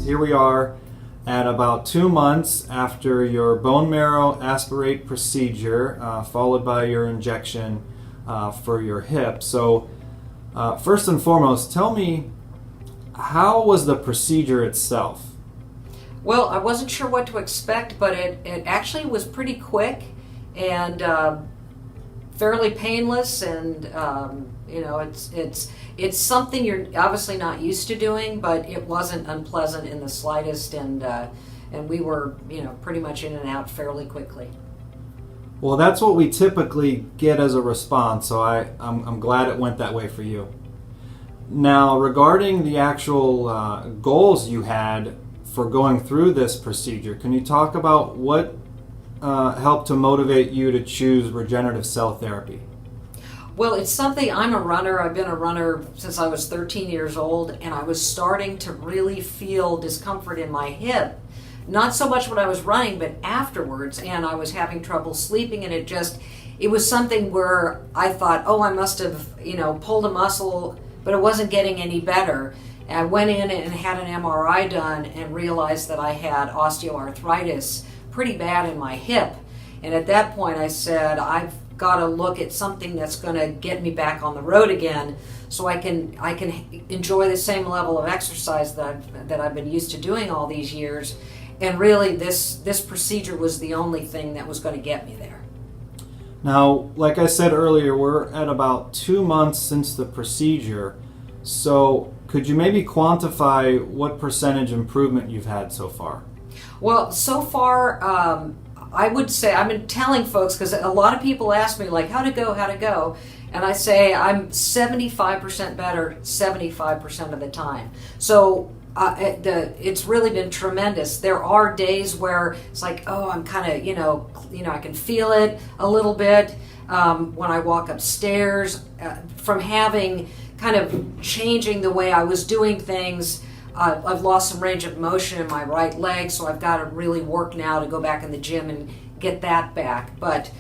here we are at about 2 months after your bone marrow aspirate procedure, followed by your injection for your hip. So first and foremost, tell me, how was the procedure itself? Well, I wasn't sure what to expect, but it actually was pretty quick and fairly painless, and it's something you're obviously not used to doing, but it wasn't unpleasant in the slightest, and we were pretty much in and out fairly quickly. Well, that's what we typically get as a response, so I'm glad it went that way for you. Now, regarding the actual goals you had for going through this procedure, can you talk about what helped to motivate you to choose regenerative cell therapy? Well, it's something, I'm a runner. I've been a runner since I was 13 years old, and I was starting to really feel discomfort in my hip. Not so much when I was running, but afterwards, and I was having trouble sleeping, and it was something where I thought, oh, I must have, pulled a muscle, but it wasn't getting any better. And I went in and had an MRI done and realized that I had osteoarthritis pretty bad in my hip. And at that point I said, I've got to look at something that's going to get me back on the road again, so I can enjoy the same level of exercise that I've been used to doing all these years. And really this procedure was the only thing that was going to get me there. Now, like I said earlier, we're at about 2 months since the procedure. So could you maybe quantify what percentage improvement you've had so far? Well, so far, I would say, I've been telling folks, because a lot of people ask me, like, how'd it go? And I say I'm 75% better 75% of the time. So it's really been tremendous. There are days where it's like, oh, I'm kind of, I can feel it a little bit when I walk upstairs from having kind of changing the way I was doing things. I've lost some range of motion in my right leg, so I've got to really work now to go back in the gym and get that back. But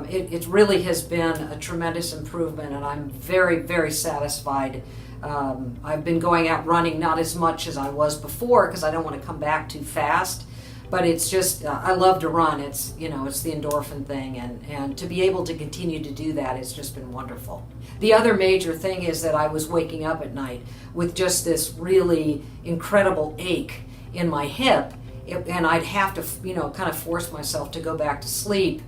it really has been a tremendous improvement, and I'm very, very satisfied. I've been going out running, not as much as I was before, because I don't want to come back too fast. But it's just, I love to run. It's the endorphin thing, and to be able to continue to do that has just been wonderful. The other major thing is that I was waking up at night with just this really incredible ache in my hip, and I'd have to, kind of force myself to go back to sleep.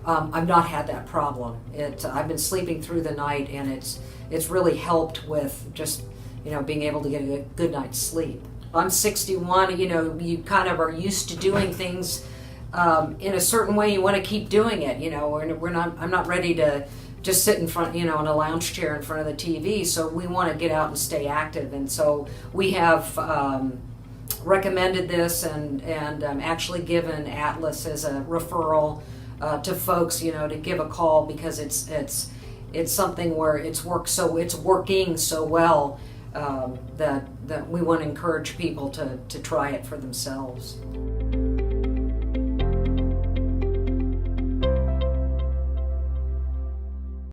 I've not had that problem. I've been sleeping through the night, and it's really helped with just, being able to get a good night's sleep. I'm 61, you kind of are used to doing things in a certain way. You want to keep doing it, I'm not ready to just sit in front, in a lounge chair in front of the TV. So we want to get out and stay active. And so we have recommended this and actually given Atlas as a referral to folks, to give a call, because it's something where it's working so well that we want to encourage people to try it for themselves.